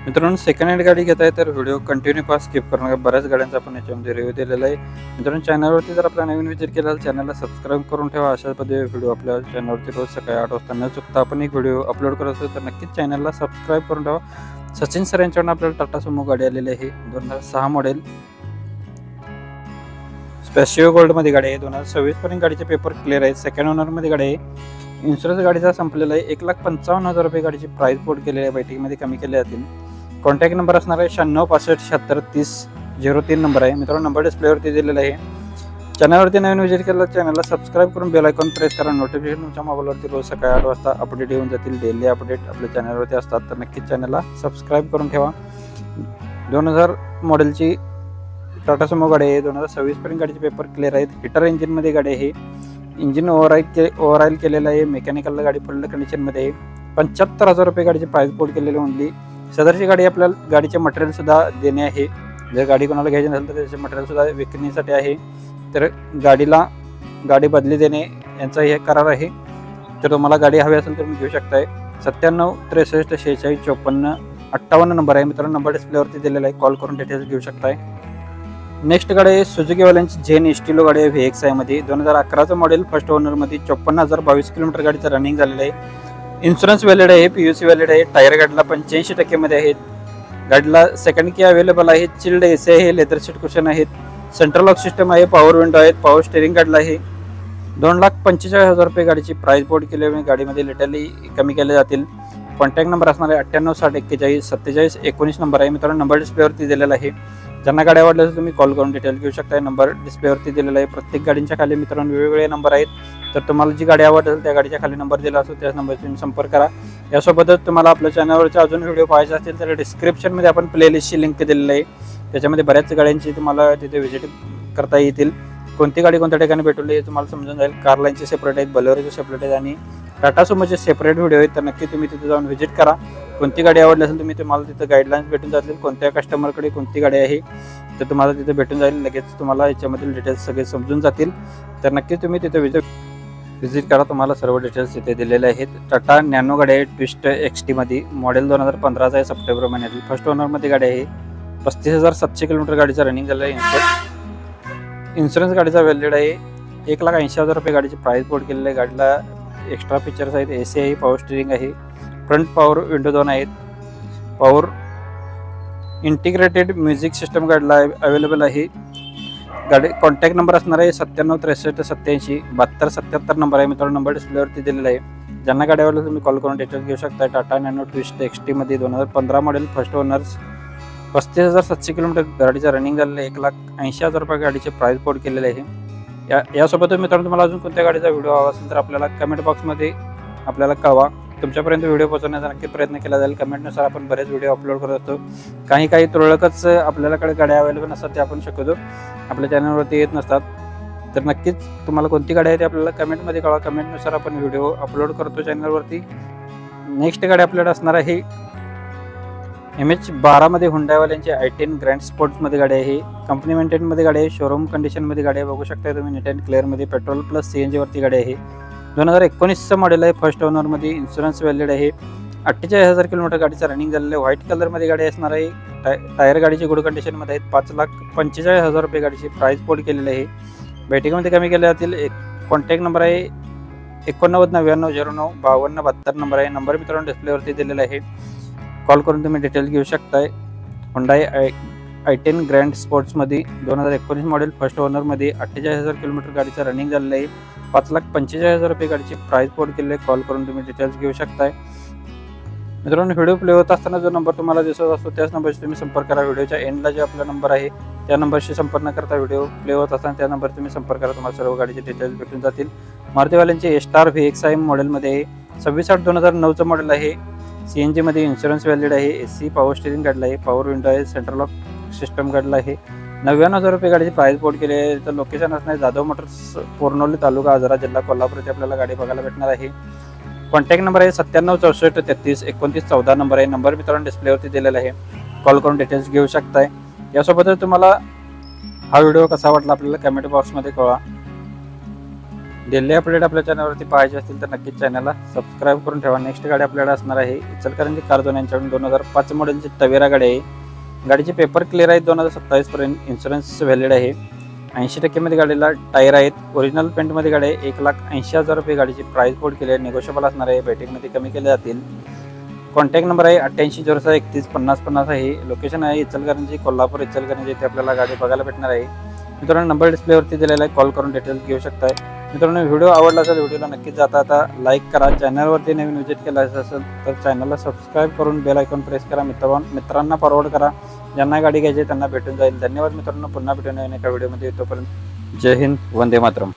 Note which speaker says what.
Speaker 1: मित्रांनो, second hand गाडी घेताय तर व्हिडिओ कंटिन्यू पास स्किप करू नका. बऱ्याच गाड्यांचा आपण याच्यामध्ये रिव्ह्यू दिलेला आहे. मित्रांनो, चॅनलवरती जर आपला नवीन विजिट केला तर चॅनलला सबस्क्राईब करून ठेवा. अशा पद्धतीने व्हिडिओ आपल्या चॅनलवरती रोज सकाळी 8 वाजता न चुकता आपण एक व्हिडिओ अपलोड करत असतो, तर नक्कीच चॅनलला सबस्क्राईब करून ठेवा. सचिन सर यांच्याकडून आपल्याला टाटा सुमो गाडी आलेली आहे. 2006 मॉडेल स्पेशियो गोल्डमध्ये गाडी आहे. 2026 पर्यंत गाडीचे पेपर क्लिअर आहेत. सेकंड ओनरमध्ये गाडी आहे. इन्शुरन्स गाडीचा संपलेला आहे. 1,55,000 रुपये गाडीची प्राइस बोर्ड केलेली आहे. बैठकीमध्ये कमी केले जातील. कॉन्टॅक्ट नंबर असणार आहे 9665763003 नंबर आहे. मित्रांनो, नंबर डिस्प्लेवरती दिलेला आहे. चॅनलवरती नवीन विजिट केला चॅनलला सबस्क्राईब करून बेल आयकॉन प्रेस करा. नोटिफिकेशन तुमच्या मोबाईलवरती रोज सकाळी 8 वाजता अपडेट येऊन जातील. डेली अपडेट आपल्या चॅनलवरती असतात, तर नक्कीच चॅनलला सबस्क्राईब करून ठेवा. 2000 मॉडेलची टाटा सुमो गाडी आहे. 2026 पर्यंत गाडीचे पेपर क्लिअर आहेत. हिटर इंजिनमध्ये गाडी आहे. इंजिन ओव्हरऑइल केलेलं आहे. मेकॅनिकल गाडी फुल कंडिशनमध्ये आहे. 75,000 रुपये गाडीची प्राइस बोर्ड केलेली ओनली. सदरची गाडी आपल्याला गाडीचे मटेरियल सुद्धा देणे आहे. जर गाडी कोणाला घ्यायची नसेल तर त्याचे मटेरियल सुद्धा विक्रीसाठी आहे. तर गाडी बदली देणे यांचा हे करार आहे. तर तुम्हाला गाडी हवी असेल तर तुम्ही घेऊ शकताय. 97 63 46 54 58 नंबर आहे. मित्रांनो, नंबर डिस्प्लेवरती दिलेला आहे. कॉल करून डिटेल्स घेऊ शकताय. नेक्स्ट गाडी आहे सुझुकीवाल्यांची झेन एस्टिलो गाडी आहे. VXI मध्ये 2011चं मॉडेल. फर्स्ट ओनरमध्ये 54,022 किलोमीटर गाडीचं रनिंग झालेलं आहे. इन्शुरन्स व्हॅलिड आहे. PUC व्हॅलिड आहे. टायर गाडीला 85% मध्ये आहेत. गाडीला सेकंड की अवेलेबल आहे. चिल्ड AC आहे. लेदर सीट कुशन आहेत. सेंट्रल लॉक सिस्टम आहे. पॉवर विंडो आहेत. पॉवर स्टेअरिंग गाडीला आहे. 2,45,000 रुपये गाडीची प्राइस बोर्ड केली आहे. गाडीमध्ये लिटरली कमी केले जातील. कॉन्टॅक्ट नंबर असणार आहे 986041 नंबर आहे. मित्रांनो, नंबर डिस्प्लेवरती दिलेला आहे. ज्यांना गाडी आवडल्या तर तुम्ही कॉल करून डिटेल घेऊ शकता. नंबर डिस्प्लेवरती दिलेला आहे. प्रत्येक गाडींच्या खाली मित्रांनो वेगवेगळे नंबर आहेत. तर तुम्हाला जी गाडी आवडेल त्या गाडीच्या खाली नंबर दिला असतो, त्याच नंबरवर तुम्ही संपर्क करा. यासोबतच तुम्हाला आपल्या चॅनलवरचे अजून व्हिडिओ पाहायचे असतील तर डिस्क्रिप्शनमध्ये आपण प्लेलिस्टची लिंक दिलेली आहे. त्याच्यामध्ये बऱ्याच गाड्यांची तुम्हाला तिथे व्हिजिट करता येतील. कोणती गाडी कोणत्या ठिकाणी भेटवली हे तुम्हाला समजून जाईल. कार लाईनचे सेपरेट आहेत, बलेरोचे सेपरेट आहेत आणि टाटा सुमोचे सेपरेट व्हिडिओ आहेत. तर नक्की तुम्ही तिथे जाऊन व्हिजिट करा. कोणती गाडी आवडली असेल तुम्हाला तिथे गाईडलाईन्स भेटून जातील. कोणत्या कस्टमरकडे कोणती गाडी आहे तर तुम्हाला तिथे भेटून जाईल. लगेच तुम्हाला याच्यामधील डिटेल्स सगळे समजून जातील. तर नक्की तुम्ही तिथे व्हिजिट करा. तुम्हाला सर्व डिटेल्स तिथे दिलेले आहेत. टाटा नॅनो गाडी आहे. ट्विस्ट XT मध्ये. मॉडेल 2015चा आहे. सप्टेंबर महिन्यातील. फर्स्ट ओनरमध्ये गाडी आहे. 35,700 किलोमीटर गाडीचं रनिंग झालं आहे. इन्शुरन्स गाडीचा व्हॅलिड आहे. 1,80,000 रुपये गाडीची प्राइस बोर्ड केलेली आहे. गाडीला एक्स्ट्रा फीचर्स आहेत. AC आहे. पॉवर स्टिअरिंग आहे. फ्रंट पॉवर विंडो 2 आहेत. पॉवर इंटिग्रेटेड म्युझिक सिस्टम गाडीला अवेलेबल आहे. गाडी कॉन्टॅक्ट नंबर असणार आहे 97 63 87 72 77 नंबर आहे. मित्रांनो, नंबर डिस्प्लेवरती दिलेला आहे. ज्यांना गाडी आवडली तुम्ही कॉल करून डिटेल्स घेऊ शकता. टाटा नॅनो ट्विस्ट XT मध्ये 2015 मॉडेल. First owners. 35,700 किलोमीटर गाडीचं रनिंग झालेलं आहे. 1,80,000 रुपये गाडीचे प्राइस बोर्ड केलेले आहे. यासोबतच मित्रांनो, तुम्हाला अजून कोणत्या गाडीचा व्हिडिओ हवा असेल तर आपल्याला कमेंट बॉक्समध्ये आपल्याला कळवा. तुमच्यापर्यंत व्हिडिओ पोहोचवण्याचा नक्की प्रयत्न केला जाईल. कमेंटनुसार आपण बरेच व्हिडिओ अपलोड करत असतो. काही तुरळकच आपल्याकडे गाड्या अवेलेबल नसतात, ते आपण शक्यतो आपल्या चॅनलवरती येत नसतात. तर नक्कीच तुम्हाला कोणती गाडी आहे ते आपल्याला कमेंटमध्ये कळवा. कमेंटनुसार आपण व्हिडिओ अपलोड करतो चॅनलवरती. नेक्स्ट गाडी आपल्याकडे असणार आहे MH12 मध्ये हुंडाईवाल्यांची i10 ग्रँड स्पोर्ट्समध्ये गाडी आहे. कंपनी मेंटेनमध्ये गाडी आहे. शोरूम कंडिशनमध्ये गाडी आहे. बघू शकता तुम्ही नीट अँड क्लिअरमध्ये. पेट्रोल प्लस CNG वरती गाडी आहे. 2019चं मॉडेल आहे. फर्स्ट ओनरमध्ये. इन्शुरन्स व्हॅलिड आहे. 48,000 किलोमीटर गाडीचं रनिंग झालेलं आहे. व्हाईट कलरमध्ये गाडी असणार आहे. टायर गाडीची गुड कंडिशनमध्ये आहेत. 5,45,000 रुपये गाडीची प्राइस बोर्ड केलेली आहे. बैठकीमध्ये कमी केल्या जातील. कॉन्टॅक्ट नंबर आहे 8999095272 नंबर आहे. नंबर मित्रांनो डिस्प्लेवरती दिलेला आहे. कॉल करून तुम्ही डिटेल्स घेऊ शकताय. हुंडाई i10 ग्रँड स्पोर्ट्समध्ये 2019 मॉडेल. फर्स्ट ओनरमध्ये. 48,000 किलोमीटर गाडीचं रनिंग झालेलं आहे. 5,45,000 रुपये गाडीची प्राइस बोर्ड केलेली आहे. कॉल करून तुम्ही डिटेल्स घेऊ शकताय. मित्रांनो, व्हिडिओ प्ले होत असताना जो नंबर तुम्हाला दिसत असतो त्याच नंबरशी तुम्ही संपर्क करा. व्हिडिओच्या एंडला जो आपला नंबर आहे त्या नंबरशी संपर्क न करता व्हिडिओ प्ले होत असताना त्या नंबर तुम्ही संपर्क करा. तुम्हाला सर्व गाडीचे डिटेल्स भेटून जातील. मारुतीवाल्यांचे स्टार VXI मॉडेलमध्ये आहे. 26/8/2009चं मॉडेल आहे. CNG मध्ये. इन्शुरन्स व्हॅलिड आहे. AC पॉवर स्टिअरिंग गाडीला आहे. पॉवर विंडो आहे. सेंट्रल लॉक सिस्टम गाडीला आहे. 99,000 रुपये गाडीची प्राइस बोर्ड केली आहे. तर लोकेशन असणार जाधव मोटर्स, पोरनोली तालुका, आजरा, जिल्हा कोल्हापूर येथे आपल्याला गाडी बघायला भेटणार आहे. कॉन्टॅक्ट नंबर आहे 97 64 33 29 14 नंबर आहे. नंबर मित्रांनो डिस्प्लेवरती दिलेला आहे. कॉल करून डिटेल्स घेऊ शकताय. यासोबतच तुम्हाला हा व्हिडिओ कसा वाटला आपल्याला कमेंट बॉक्समध्ये कळवा. डेली अपडेट आपल्या चॅनलवरती पाहायचे असतील तर नक्कीच चॅनलला सबस्क्राईब करून ठेवा. नेक्स्ट गाडी आपल्याकडे असणार आहे इचलकरंजी कारझोन यांच्याकडून 2005 मॉडेलची तवेरा गाडी आहे. गाडीचे पेपर क्लिअर आहेत. 2027 पर्यंत इन्शुरन्स व्हॅलिड आहे. 80% मध्ये गाडीला टायर आहेत. ओरिजिनल पेंटमध्ये गाडी आहे. 1,80,000 रुपये गाडीची प्राइस कोड केली आहे. निगोशिएबल असणार आहे. बैठकीमध्ये कमी केले जातील. कॉन्टॅक्ट नंबर आहे 8806315050 आहे. लोकेशन आहे इचलकरंजी कोल्हापूर इचलकरंजी इथे आपल्याला गाडी बघायला भेटणार आहे. मित्रांनो नंबर डिस्प्लेवरती दिलेला आहे. कॉल करून डिटेल्स घेऊ शकताय. मित्रांनो व्हिडिओ आवडला असेल व्हिडिओला नक्कीच आता लाईक करा. चॅनलवरती नवीन व्हिजिट केला असेल तर चॅनलला सबस्क्राईब करून बेल आयकॉन प्रेस करा. मित्रांना फॉरवर्ड करा. ज्यांना गाडी घ्यायची त्यांना भेटून जाईल. धन्यवाद मित्रांनो. पुन्हा भेटून एका व्हिडिओमध्ये. तोपर्यंत जय हिंद, वंदे मातरम.